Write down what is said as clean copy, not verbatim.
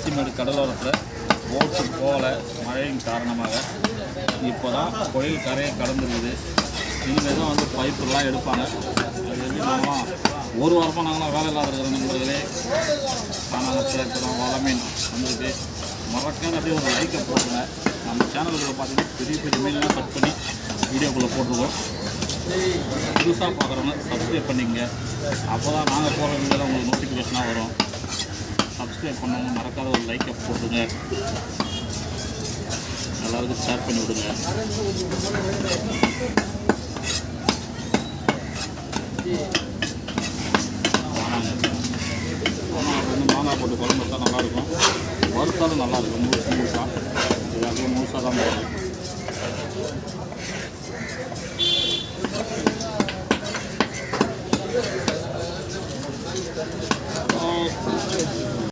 காசிமேடு கடலோரத்தில் போட்டு போகல மழையின் காரணமாக இப்போ தான் கோயில் கரையை கடந்துருக்குது. இனிமேல் தான் வந்து பைப்புலாம் எடுப்பாங்க. அது எப்படி நாங்களாம் ஒரு வாரமாக நாங்களாம் வேலை இல்லாத இருக்கிற நண்பர்களே நாங்கள் சேர்த்துறோம். வளமீன் வந்துருக்கு. மறக்காத அப்படியே ஒரு லைக்கை போட்டுங்க. நம்ம சேனலுக்குள்ளே பார்த்தீங்கன்னா பெரிய பெரிய மீன்லாம் கட் பண்ணி வீடியோக்குள்ளே போட்டுருக்கோம். புதுசாக பார்க்குறவங்க சப்ஸ்கிரைப் பண்ணிக்கங்க. அப்போ தான் நாங்கள் போகிற வீடியோவில் உங்களுக்கு நோட்டிஃபிகேஷனாக வரும். சப்ஸ்கிரைப் பண்ணவங்க மறக்காத ஒரு லைக்கை போட்டுங்க. எல்லாருக்கும் ஷேர் பண்ணி விடுங்க. மாங்காய் போட்டு குழம்பு வச்சா நல்லாயிருக்கும். வறுத்தாலும் நல்லாயிருக்கும்.